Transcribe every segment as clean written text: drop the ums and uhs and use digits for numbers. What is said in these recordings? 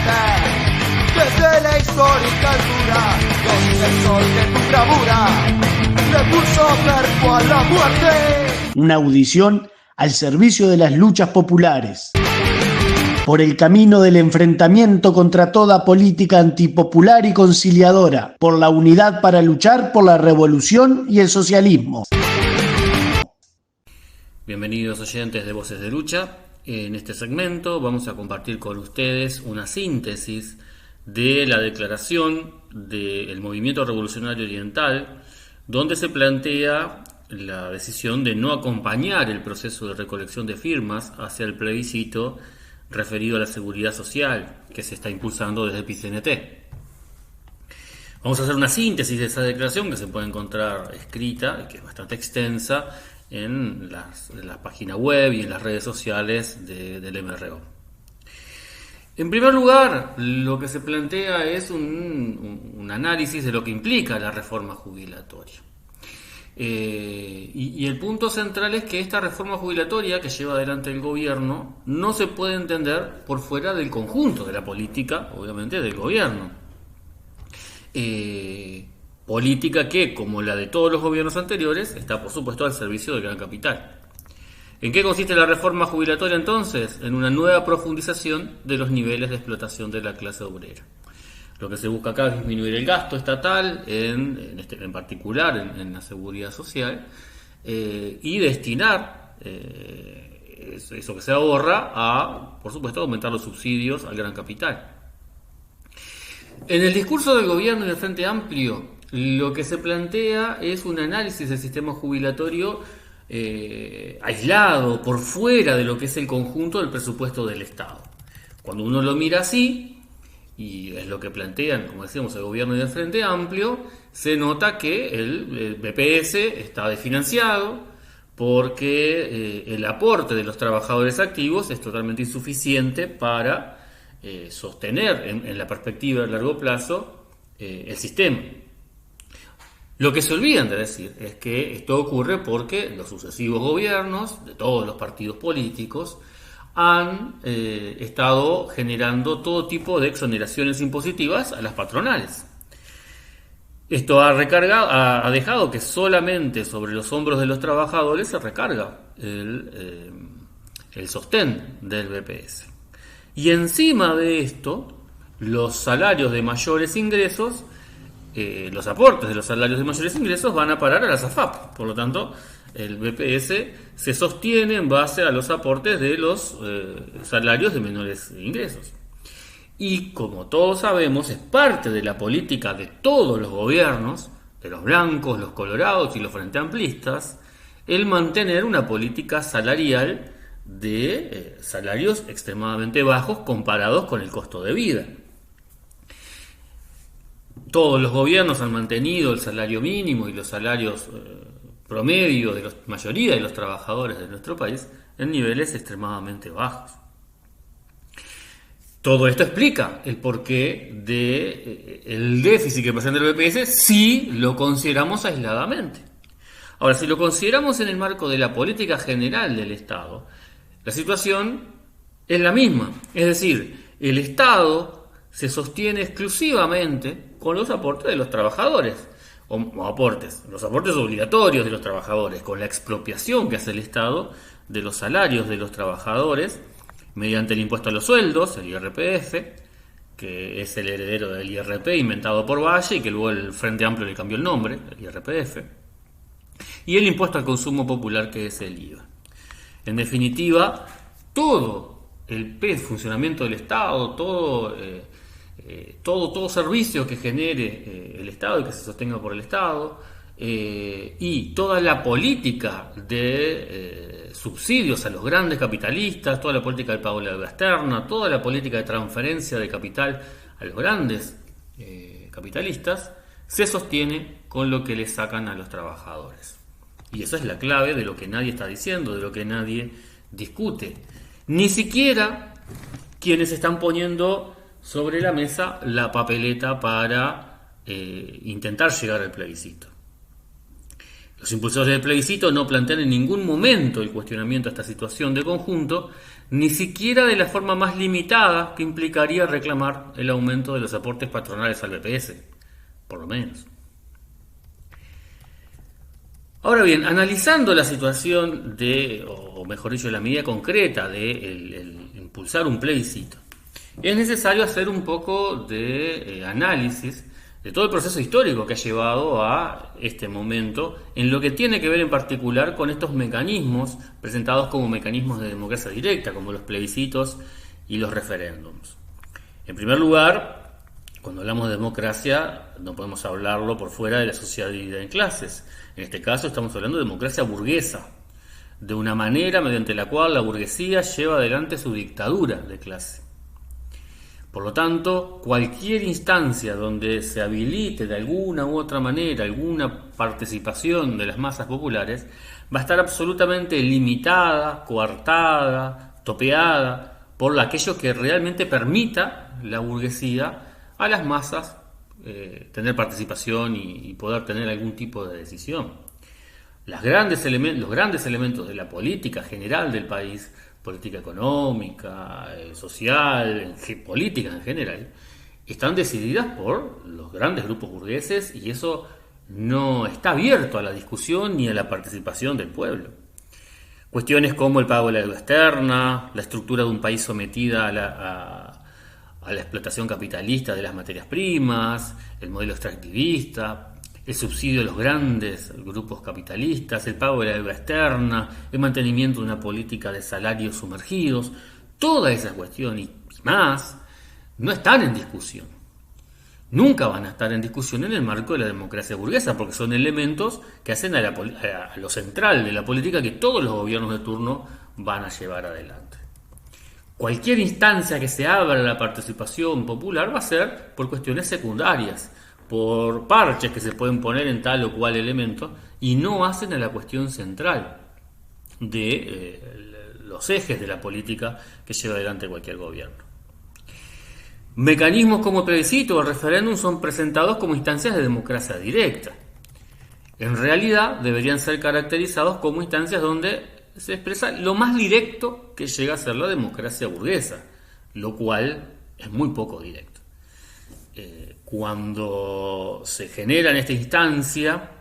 Desde la histórica altura, donde el sol de tu bravura le puso cuerpo a la muerte. Una audición al servicio de las luchas populares, por el camino del enfrentamiento contra toda política antipopular y conciliadora, por la unidad para luchar por la revolución y el socialismo. Bienvenidos oyentes de Voces de Lucha. En este segmento vamos a compartir con ustedes una síntesis de la declaración del Movimiento Revolucionario Oriental, donde se plantea la decisión de no acompañar el proceso de recolección de firmas hacia el plebiscito referido a la seguridad social que se está impulsando desde PCNT. Vamos a hacer una síntesis de esa declaración que se puede encontrar escrita y que es bastante extensa en la página web y en las redes sociales del MRO. En primer lugar, lo que se plantea es un análisis de lo que implica la reforma jubilatoria. Y el punto central es que esta reforma jubilatoria que lleva adelante el gobierno no se puede entender por fuera del conjunto de la política, obviamente, del gobierno. Política que, como la de todos los gobiernos anteriores, está por supuesto al servicio del gran capital. ¿En qué consiste la reforma jubilatoria entonces? En una nueva profundización de los niveles de explotación de la clase obrera. Lo que se busca acá es disminuir el gasto estatal, en particular en la seguridad social, y destinar eso que se ahorra a, por supuesto, aumentar los subsidios al gran capital. En el discurso del gobierno y del Frente Amplio, lo que se plantea es un análisis del sistema jubilatorio aislado, por fuera de lo que es el conjunto del presupuesto del Estado. Cuando uno lo mira así, y es lo que plantean, como decíamos, el gobierno y el Frente Amplio, se nota que el BPS está desfinanciado porque el aporte de los trabajadores activos es totalmente insuficiente para sostener en la perspectiva de largo plazo el sistema. Lo que se olvidan de decir es que esto ocurre porque los sucesivos gobiernos de todos los partidos políticos han estado generando todo tipo de exoneraciones impositivas a las patronales. Esto ha dejado que solamente sobre los hombros de los trabajadores se recarga el sostén del BPS. Y encima de esto, los salarios de mayores ingresos, los aportes de los salarios de mayores ingresos van a parar a las AFAP. Por lo tanto, el BPS se sostiene en base a los aportes de los salarios de menores ingresos. Y como todos sabemos, es parte de la política de todos los gobiernos, de los blancos, los colorados y los frente amplistas, el mantener una política salarial de salarios extremadamente bajos comparados con el costo de vida. Todos los gobiernos han mantenido el salario mínimo y los salarios promedio de la mayoría de los trabajadores de nuestro país en niveles extremadamente bajos. Todo esto explica el porqué del déficit que presenta el BPS si lo consideramos aisladamente. Ahora, si lo consideramos en el marco de la política general del Estado, la situación es la misma. Es decir, el Estado se sostiene exclusivamente con los aportes de los trabajadores, los aportes obligatorios de los trabajadores, con la expropiación que hace el Estado de los salarios de los trabajadores mediante el impuesto a los sueldos, el IRPF, que es el heredero del IRP inventado por Valle y que luego el Frente Amplio le cambió el nombre, el IRPF, y el impuesto al consumo popular, que es el IVA. En definitiva, todo el funcionamiento del Estado, todo servicio que genere el Estado y que se sostenga por el Estado, y toda la política de subsidios a los grandes capitalistas, toda la política del pago de la deuda externa, toda la política de transferencia de capital a los grandes capitalistas, se sostiene con lo que le sacan a los trabajadores. Y esa es la clave de lo que nadie está diciendo, de lo que nadie discute. Ni siquiera quienes están poniendo sobre la mesa la papeleta para intentar llegar al plebiscito. Los impulsores del plebiscito no plantean en ningún momento el cuestionamiento a esta situación de conjunto, ni siquiera de la forma más limitada que implicaría reclamar el aumento de los aportes patronales al BPS, por lo menos. Ahora bien, analizando la situación o mejor dicho, la medida concreta de el impulsar un plebiscito, es necesario hacer un poco de análisis de todo el proceso histórico que ha llevado a este momento, en lo que tiene que ver en particular con estos mecanismos presentados como mecanismos de democracia directa, como los plebiscitos y los referéndums. En primer lugar, cuando hablamos de democracia, no podemos hablarlo por fuera de la sociedad dividida en clases. En este caso estamos hablando de democracia burguesa, de una manera mediante la cual la burguesía lleva adelante su dictadura de clase. Por lo tanto, cualquier instancia donde se habilite de alguna u otra manera alguna participación de las masas populares va a estar absolutamente limitada, coartada, topeada por aquello que realmente permita la burguesía a las masas tener participación y poder tener algún tipo de decisión. Los grandes elementos de la política general del país, política económica, social, política en general, están decididas por los grandes grupos burgueses y eso no está abierto a la discusión ni a la participación del pueblo. Cuestiones como el pago de la deuda externa, la estructura de un país sometida a la explotación capitalista de las materias primas, el modelo extractivista, el subsidio de los grandes grupos capitalistas, el pago de la deuda externa, el mantenimiento de una política de salarios sumergidos, todas esas cuestiones y más no están en discusión. Nunca van a estar en discusión en el marco de la democracia burguesa, porque son elementos que hacen a lo central de la política que todos los gobiernos de turno van a llevar adelante. Cualquier instancia que se abra a la participación popular va a ser por cuestiones secundarias, por parches que se pueden poner en tal o cual elemento y no hacen a la cuestión central de los ejes de la política que lleva adelante cualquier gobierno. Mecanismos como plebiscito o referéndum son presentados como instancias de democracia directa. En realidad deberían ser caracterizados como instancias donde se expresa lo más directo que llega a ser la democracia burguesa, lo cual es muy poco directo. Cuando se genera en esta instancia,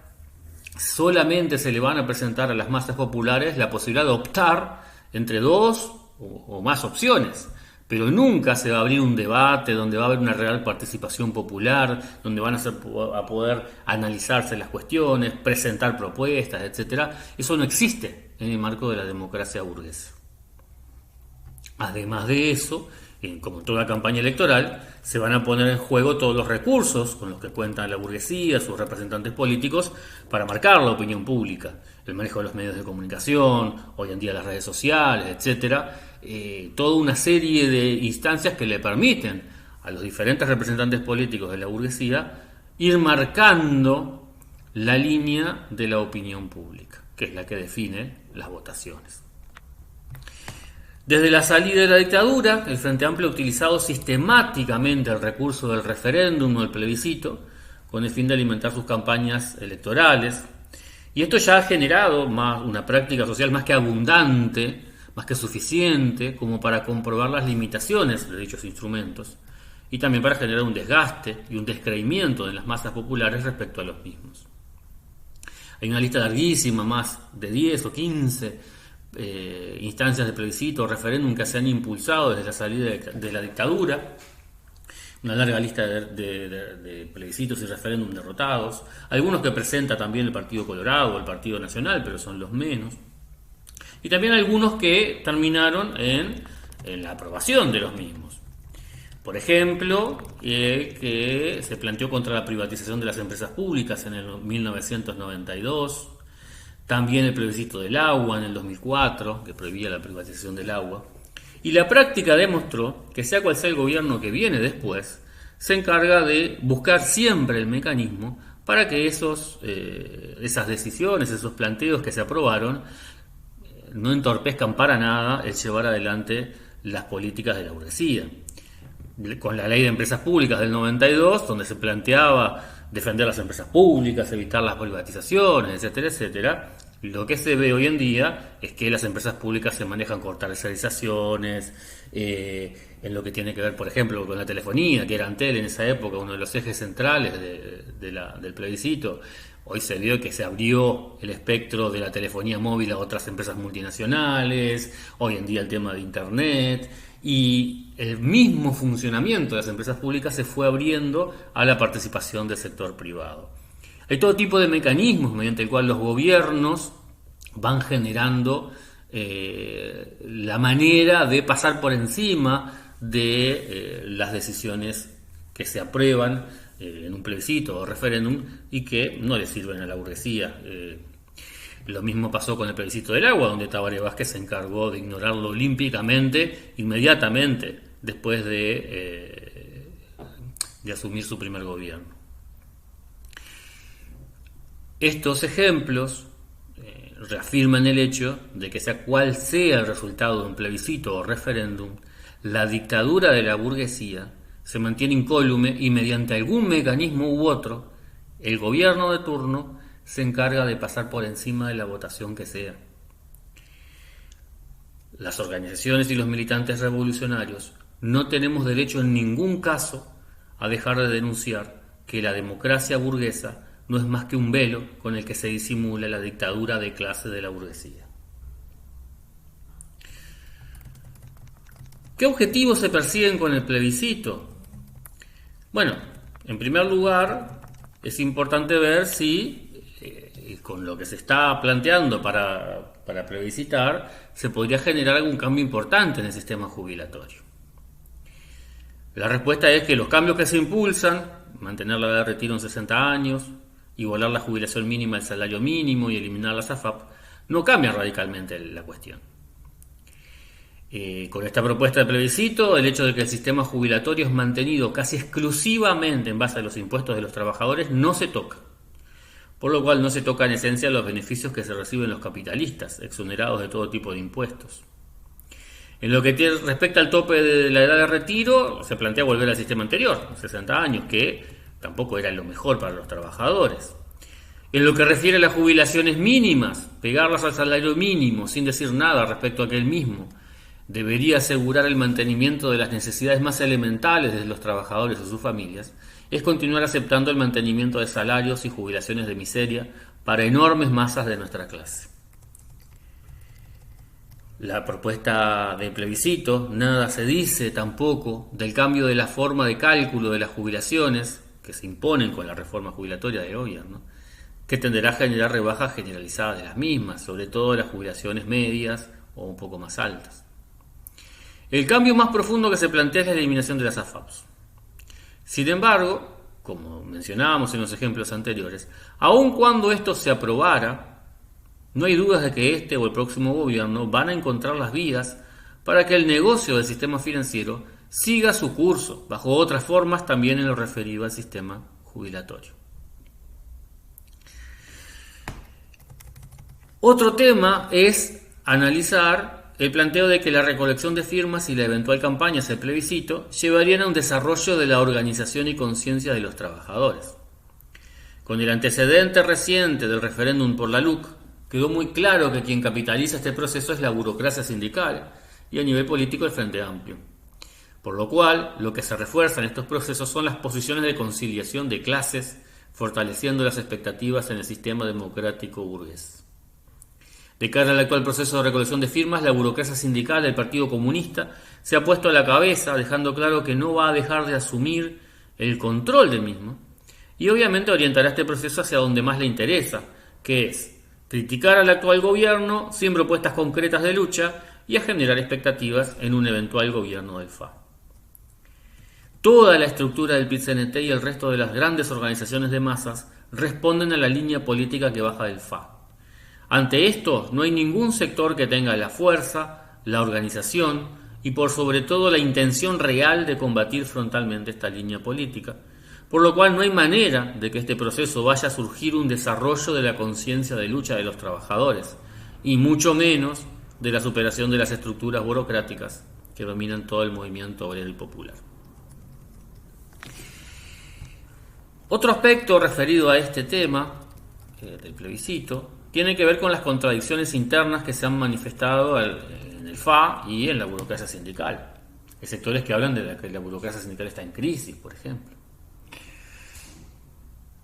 solamente se le van a presentar a las masas populares la posibilidad de optar entre dos o más opciones, pero nunca se va a abrir un debate donde va a haber una real participación popular, donde van a poder analizarse las cuestiones, presentar propuestas, etc. Eso no existe en el marco de la democracia burguesa. Además de eso, como toda campaña electoral, se van a poner en juego todos los recursos con los que cuenta la burguesía, sus representantes políticos, para marcar la opinión pública. El manejo de los medios de comunicación, hoy en día las redes sociales, etcétera. Toda una serie de instancias que le permiten a los diferentes representantes políticos de la burguesía ir marcando la línea de la opinión pública, que es la que define las votaciones. Desde la salida de la dictadura, el Frente Amplio ha utilizado sistemáticamente el recurso del referéndum o el plebiscito con el fin de alimentar sus campañas electorales. Y esto ya ha generado una práctica social más que abundante, más que suficiente, como para comprobar las limitaciones de dichos instrumentos y también para generar un desgaste y un descreimiento de las masas populares respecto a los mismos. Hay una lista larguísima, más de 10 o 15 instancias de plebiscito o referéndum que se han impulsado desde la salida de la dictadura, una larga lista de plebiscitos y referéndum derrotados, algunos que presenta también el Partido Colorado o el Partido Nacional, pero son los menos, y también algunos que terminaron en la aprobación de los mismos. Por ejemplo, que se planteó contra la privatización de las empresas públicas en el 1992, también el plebiscito del agua en el 2004, que prohibía la privatización del agua. Y la práctica demostró que sea cual sea el gobierno que viene después, se encarga de buscar siempre el mecanismo para que esas decisiones, esos planteos que se aprobaron, no entorpezcan para nada el llevar adelante las políticas de la burguesía. Con la ley de empresas públicas del 92, donde se planteaba defender las empresas públicas, evitar las privatizaciones, etcétera, etcétera. Lo que se ve hoy en día es que las empresas públicas se manejan con tercerizaciones, en lo que tiene que ver, por ejemplo, con la telefonía, que era Antel en esa época uno de los ejes centrales del plebiscito. Hoy se vio que se abrió el espectro de la telefonía móvil a otras empresas multinacionales, hoy en día el tema de Internet, y el mismo funcionamiento de las empresas públicas se fue abriendo a la participación del sector privado. Hay todo tipo de mecanismos mediante el cual los gobiernos van generando la manera de pasar por encima de las decisiones que se aprueban en un plebiscito o referéndum y que no le sirven a la burguesía. Lo mismo pasó con el plebiscito del agua, donde Tabaré Vázquez se encargó de ignorarlo olímpicamente, inmediatamente después de asumir su primer gobierno. Estos ejemplos reafirman el hecho de que sea cual sea el resultado de un plebiscito o referéndum, la dictadura de la burguesía se mantiene incólume y mediante algún mecanismo u otro, el gobierno de turno se encarga de pasar por encima de la votación que sea. Las organizaciones y los militantes revolucionarios no tenemos derecho en ningún caso a dejar de denunciar que la democracia burguesa no es más que un velo con el que se disimula la dictadura de clase de la burguesía. ¿Qué objetivos se persiguen con el plebiscito? Bueno, en primer lugar, es importante ver si con lo que se está planteando para plebiscitar se podría generar algún cambio importante en el sistema jubilatorio. La respuesta es que los cambios que se impulsan, mantener la edad de retiro en 60 años, igualar la jubilación mínima al salario mínimo y eliminar las AFAP, no cambia radicalmente la cuestión. Con esta propuesta de plebiscito, el hecho de que el sistema jubilatorio es mantenido casi exclusivamente en base a los impuestos de los trabajadores no se toca, por lo cual no se toca en esencia los beneficios que se reciben los capitalistas, exonerados de todo tipo de impuestos. En lo que respecta al tope de la edad de retiro, se plantea volver al sistema anterior, 60 años, que tampoco era lo mejor para los trabajadores. En lo que refiere a las jubilaciones mínimas, pegarlas al salario mínimo sin decir nada respecto a aquel mismo, debería asegurar el mantenimiento de las necesidades más elementales de los trabajadores y sus familias, es continuar aceptando el mantenimiento de salarios y jubilaciones de miseria para enormes masas de nuestra clase. La propuesta de plebiscito, nada se dice tampoco del cambio de la forma de cálculo de las jubilaciones que se imponen con la reforma jubilatoria del gobierno, que tenderá a generar rebajas generalizadas de las mismas, sobre todo de las jubilaciones medias o un poco más altas. El cambio más profundo que se plantea es la eliminación de las AFAPs. Sin embargo, como mencionábamos en los ejemplos anteriores, aun cuando esto se aprobara, no hay dudas de que este o el próximo gobierno van a encontrar las vías para que el negocio del sistema financiero siga su curso, bajo otras formas también en lo referido al sistema jubilatorio. Otro tema es analizar el planteo de que la recolección de firmas y la eventual campaña hacia el plebiscito llevarían a un desarrollo de la organización y conciencia de los trabajadores. Con el antecedente reciente del referéndum por la LUC, quedó muy claro que quien capitaliza este proceso es la burocracia sindical y a nivel político el Frente Amplio. Por lo cual, lo que se refuerza en estos procesos son las posiciones de conciliación de clases, fortaleciendo las expectativas en el sistema democrático burgués. De cara al actual proceso de recolección de firmas, la burocracia sindical del Partido Comunista se ha puesto a la cabeza, dejando claro que no va a dejar de asumir el control del mismo, y obviamente orientará este proceso hacia donde más le interesa, que es criticar al actual gobierno sin propuestas concretas de lucha y a generar expectativas en un eventual gobierno del FA. Toda la estructura del PIT-CNT y el resto de las grandes organizaciones de masas responden a la línea política que baja del FA. Ante esto, no hay ningún sector que tenga la fuerza, la organización y por sobre todo la intención real de combatir frontalmente esta línea política, por lo cual no hay manera de que este proceso vaya a surgir un desarrollo de la conciencia de lucha de los trabajadores, y mucho menos de la superación de las estructuras burocráticas que dominan todo el movimiento obrero y popular. Otro aspecto referido a este tema del plebiscito tiene que ver con las contradicciones internas que se han manifestado en el FA y en la burocracia sindical. Hay sectores que hablan de que la burocracia sindical está en crisis, por ejemplo.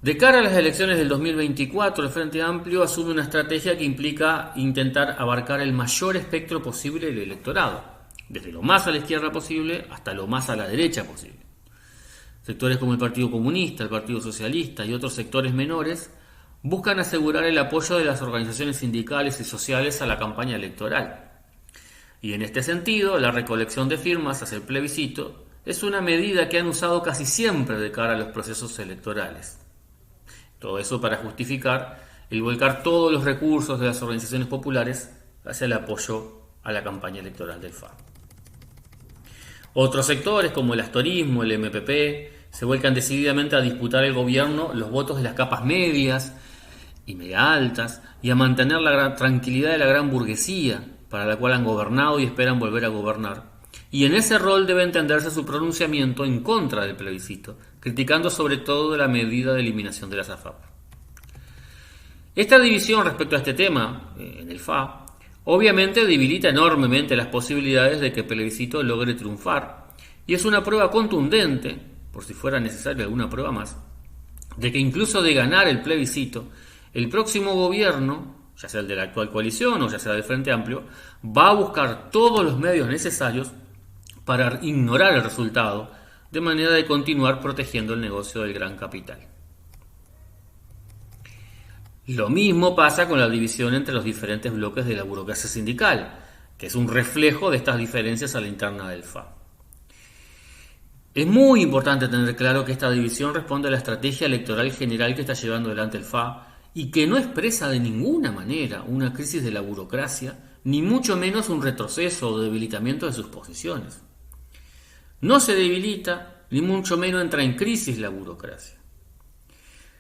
De cara a las elecciones del 2024, el Frente Amplio asume una estrategia que implica intentar abarcar el mayor espectro posible del electorado, desde lo más a la izquierda posible hasta lo más a la derecha posible. Sectores como el Partido Comunista, el Partido Socialista y otros sectores menores buscan asegurar el apoyo de las organizaciones sindicales y sociales a la campaña electoral. Y en este sentido, la recolección de firmas hacia el plebiscito es una medida que han usado casi siempre de cara a los procesos electorales. Todo eso para justificar el volcar todos los recursos de las organizaciones populares hacia el apoyo a la campaña electoral del FA. Otros sectores como el astorismo, el MPP, se vuelcan decididamente a disputar el gobierno los votos de las capas medias y media altas y a mantener la tranquilidad de la gran burguesía para la cual han gobernado y esperan volver a gobernar. Y en ese rol debe entenderse su pronunciamiento en contra del plebiscito, criticando sobre todo la medida de eliminación de las AFAP. Esta división respecto a este tema, en el FA, obviamente debilita enormemente las posibilidades de que el plebiscito logre triunfar, y es una prueba contundente, por si fuera necesaria alguna prueba más, de que incluso de ganar el plebiscito, el próximo gobierno, ya sea el de la actual coalición o ya sea del Frente Amplio, va a buscar todos los medios necesarios para ignorar el resultado, de manera de continuar protegiendo el negocio del gran capital. Lo mismo pasa con la división entre los diferentes bloques de la burocracia sindical, que es un reflejo de estas diferencias a la interna del FA. Es muy importante tener claro que esta división responde a la estrategia electoral general que está llevando adelante el FA y que no expresa de ninguna manera una crisis de la burocracia, ni mucho menos un retroceso o debilitamiento de sus posiciones. No se debilita, ni mucho menos entra en crisis la burocracia.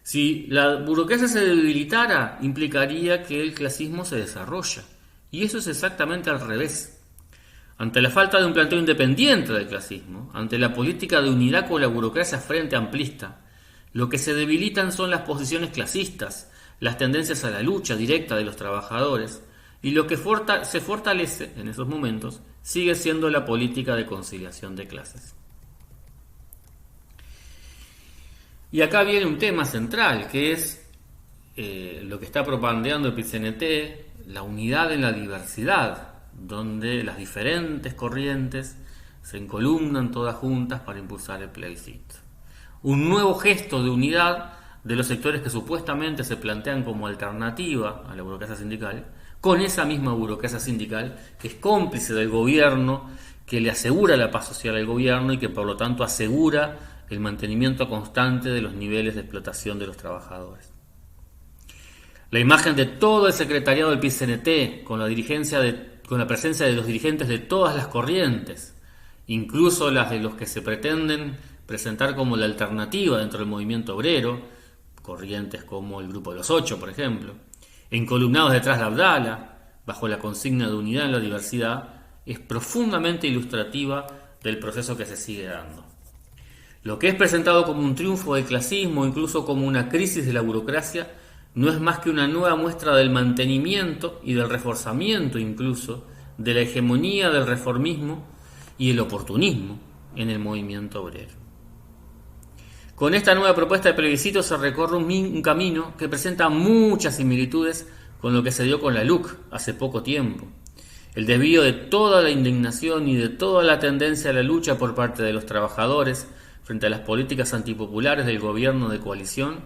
Si la burocracia se debilitara, implicaría que el clasismo se desarrolla. Y eso es exactamente al revés. Ante la falta de un planteo independiente del clasismo, ante la política de unidad con la burocracia frente amplista, lo que se debilitan son las posiciones clasistas, las tendencias a la lucha directa de los trabajadores, y lo que se fortalece en esos momentos sigue siendo la política de conciliación de clases. Y acá viene un tema central, que es lo que está propagandeando el PIT-CNT, la unidad en la diversidad, donde las diferentes corrientes se encolumnan todas juntas para impulsar el plebiscito. Un nuevo gesto de unidad de los sectores que supuestamente se plantean como alternativa a la burocracia sindical, con esa misma burocracia sindical que es cómplice del gobierno, que le asegura la paz social al gobierno y que por lo tanto asegura el mantenimiento constante de los niveles de explotación de los trabajadores. La imagen de todo el secretariado del PIT-CNT, con la presencia de los dirigentes de todas las corrientes, incluso las de los que se pretenden presentar como la alternativa dentro del movimiento obrero, corrientes como el Grupo de los Ocho, por ejemplo, encolumnados detrás de Abdala, bajo la consigna de unidad en la diversidad, es profundamente ilustrativa del proceso que se sigue dando. Lo que es presentado como un triunfo del clasismo, incluso como una crisis de la burocracia, no es más que una nueva muestra del mantenimiento y del reforzamiento incluso de la hegemonía del reformismo y el oportunismo en el movimiento obrero. Con esta nueva propuesta de plebiscito se recorre un camino que presenta muchas similitudes con lo que se dio con la LUC hace poco tiempo. El desvío de toda la indignación y de toda la tendencia a la lucha por parte de los trabajadores frente a las políticas antipopulares del gobierno de coalición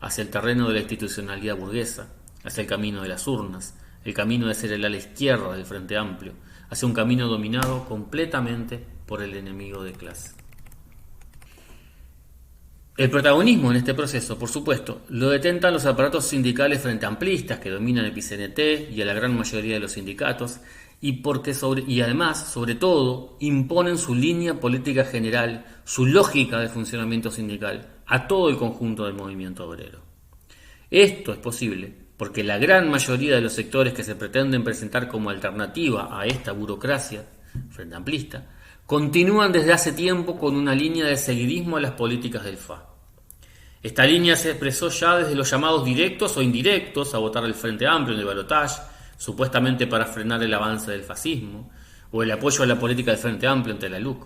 hacia el terreno de la institucionalidad burguesa, hacia el camino de las urnas, el camino de ser el ala izquierda del Frente Amplio, hacia un camino dominado completamente por el enemigo de clase. El protagonismo en este proceso, por supuesto, lo detentan los aparatos sindicales frente amplistas que dominan el PIT-CNT y a la gran mayoría de los sindicatos, y además, sobre todo, imponen su línea política general, su lógica de funcionamiento sindical, a todo el conjunto del movimiento obrero. Esto es posible porque la gran mayoría de los sectores que se pretenden presentar como alternativa a esta burocracia frente amplista continúan desde hace tiempo con una línea de seguidismo a las políticas del FA. Esta línea se expresó ya desde los llamados directos o indirectos a votar al Frente Amplio en el balotaje, supuestamente para frenar el avance del fascismo, o el apoyo a la política del Frente Amplio ante la LUC.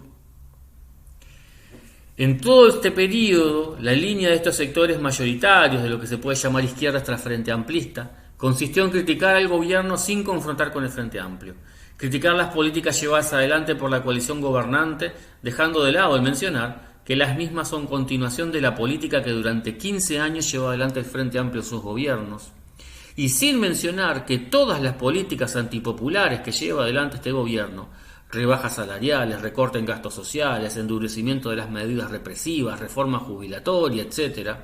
En todo este periodo, la línea de estos sectores mayoritarios de lo que se puede llamar izquierda tras Frente Amplista consistió en criticar al gobierno sin confrontar con el Frente Amplio, criticar las políticas llevadas adelante por la coalición gobernante, dejando de lado el mencionar que las mismas son continuación de la política que durante 15 años llevó adelante el Frente Amplio en sus gobiernos, y sin mencionar que todas las políticas antipopulares que lleva adelante este gobierno, rebajas salariales, recorte en gastos sociales, endurecimiento de las medidas represivas, reforma jubilatoria, etc.,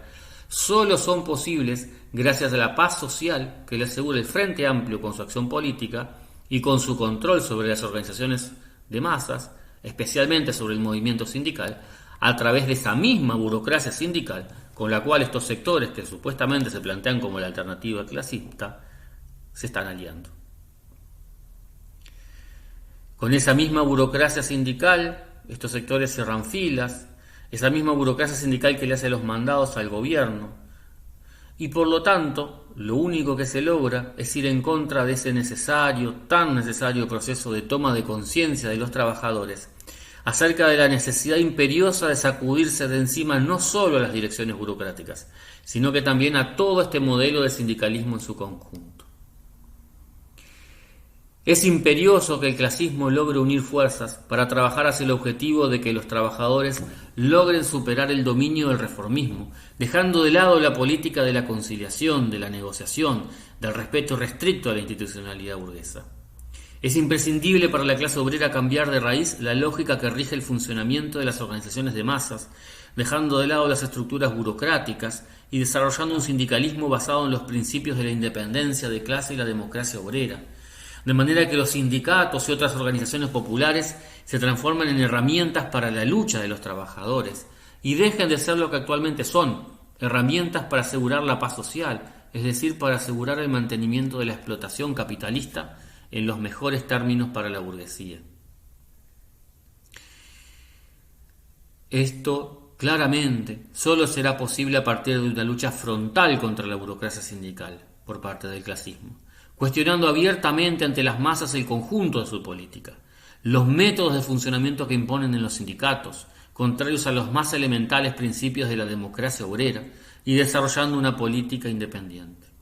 solo son posibles gracias a la paz social que le asegura el Frente Amplio con su acción política y con su control sobre las organizaciones de masas, especialmente sobre el movimiento sindical, a través de esa misma burocracia sindical con la cual estos sectores que supuestamente se plantean como la alternativa clasista se están aliando. Con esa misma burocracia sindical, estos sectores cierran filas, esa misma burocracia sindical que le hace los mandados al gobierno, y por lo tanto, lo único que se logra es ir en contra de ese tan necesario proceso de toma de conciencia de los trabajadores acerca de la necesidad imperiosa de sacudirse de encima no solo a las direcciones burocráticas, sino que también a todo este modelo de sindicalismo en su conjunto. Es imperioso que el clasismo logre unir fuerzas para trabajar hacia el objetivo de que los trabajadores logren superar el dominio del reformismo, dejando de lado la política de la conciliación, de la negociación, del respeto restricto a la institucionalidad burguesa. Es imprescindible para la clase obrera cambiar de raíz la lógica que rige el funcionamiento de las organizaciones de masas, dejando de lado las estructuras burocráticas y desarrollando un sindicalismo basado en los principios de la independencia de clase y la democracia obrera, de manera que los sindicatos y otras organizaciones populares se transformen en herramientas para la lucha de los trabajadores y dejen de ser lo que actualmente son, herramientas para asegurar la paz social, es decir, para asegurar el mantenimiento de la explotación capitalista en los mejores términos para la burguesía. Esto, claramente, solo será posible a partir de una lucha frontal contra la burocracia sindical por parte del clasismo, cuestionando abiertamente ante las masas el conjunto de su política, los métodos de funcionamiento que imponen en los sindicatos, contrarios a los más elementales principios de la democracia obrera, y desarrollando una política independiente.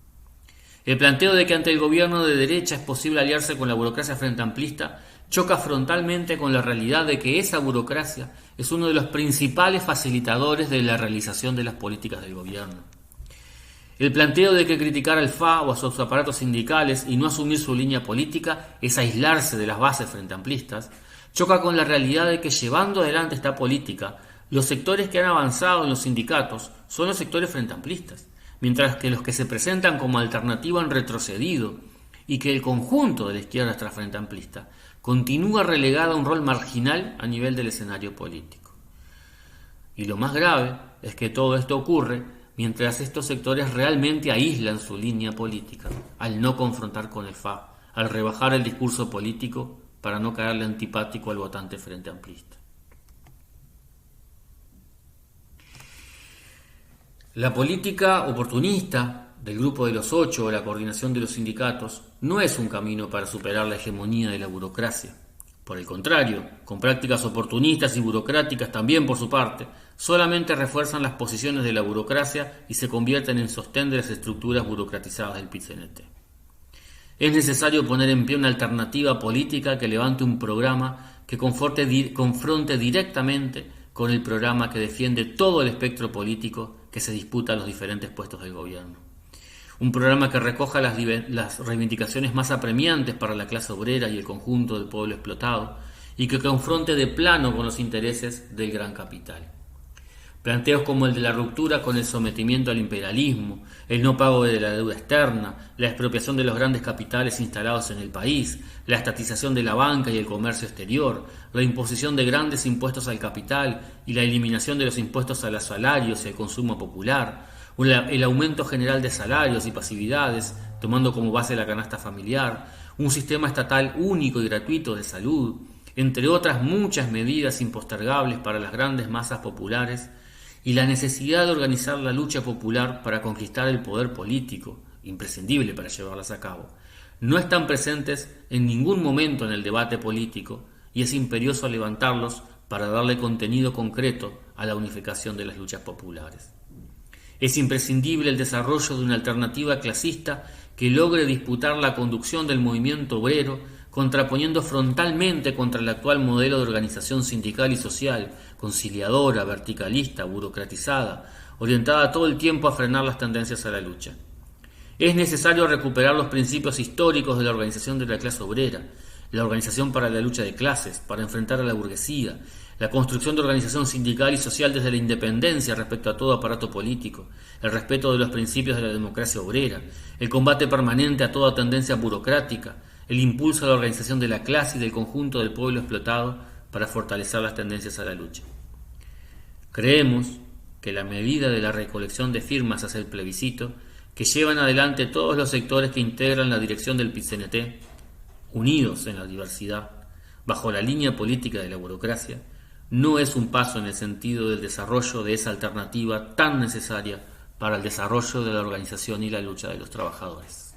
El planteo de que ante el gobierno de derecha es posible aliarse con la burocracia frente amplista choca frontalmente con la realidad de que esa burocracia es uno de los principales facilitadores de la realización de las políticas del gobierno. El planteo de que criticar al FA o a sus aparatos sindicales y no asumir su línea política es aislarse de las bases frente amplistas choca con la realidad de que llevando adelante esta política, los sectores que han avanzado en los sindicatos son los sectores frente amplistas, mientras que los que se presentan como alternativa han retrocedido y que el conjunto de la izquierda tras frente amplista continúa relegado a un rol marginal a nivel del escenario político. Y lo más grave es que todo esto ocurre mientras estos sectores realmente aíslan su línea política, al no confrontar con el FA, al rebajar el discurso político para no caerle antipático al votante frente amplista. La política oportunista del Grupo de los Ocho o la coordinación de los sindicatos no es un camino para superar la hegemonía de la burocracia. Por el contrario, con prácticas oportunistas y burocráticas también por su parte, solamente refuerzan las posiciones de la burocracia y se convierten en sostén de las estructuras burocratizadas del PIT-CNT. Es necesario poner en pie una alternativa política que levante un programa que confronte directamente con el programa que defiende todo el espectro político que se disputa a los diferentes puestos del gobierno. Un programa que recoja las reivindicaciones más apremiantes para la clase obrera y el conjunto del pueblo explotado y que confronte de plano con los intereses del gran capital. Planteos como el de la ruptura con el sometimiento al imperialismo, el no pago de la deuda externa, la expropiación de los grandes capitales instalados en el país, la estatización de la banca y el comercio exterior, la imposición de grandes impuestos al capital y la eliminación de los impuestos a los salarios y al consumo popular, el aumento general de salarios y pasividades, tomando como base la canasta familiar, un sistema estatal único y gratuito de salud, entre otras muchas medidas impostergables para las grandes masas populares, y la necesidad de organizar la lucha popular para conquistar el poder político, imprescindible para llevarlas a cabo, no están presentes en ningún momento en el debate político y es imperioso levantarlos para darle contenido concreto a la unificación de las luchas populares. Es imprescindible el desarrollo de una alternativa clasista que logre disputar la conducción del movimiento obrero, contraponiendo frontalmente contra el actual modelo de organización sindical y social, conciliadora, verticalista, burocratizada, orientada todo el tiempo a frenar las tendencias a la lucha. Es necesario recuperar los principios históricos de la organización de la clase obrera, la organización para la lucha de clases, para enfrentar a la burguesía, la construcción de organización sindical y social desde la independencia respecto a todo aparato político, el respeto de los principios de la democracia obrera, el combate permanente a toda tendencia burocrática, el impulso a la organización de la clase y del conjunto del pueblo explotado para fortalecer las tendencias a la lucha. Creemos que la medida de la recolección de firmas hacia el plebiscito que llevan adelante todos los sectores que integran la dirección del PIT-CNT, unidos en la diversidad, bajo la línea política de la burocracia, no es un paso en el sentido del desarrollo de esa alternativa tan necesaria para el desarrollo de la organización y la lucha de los trabajadores.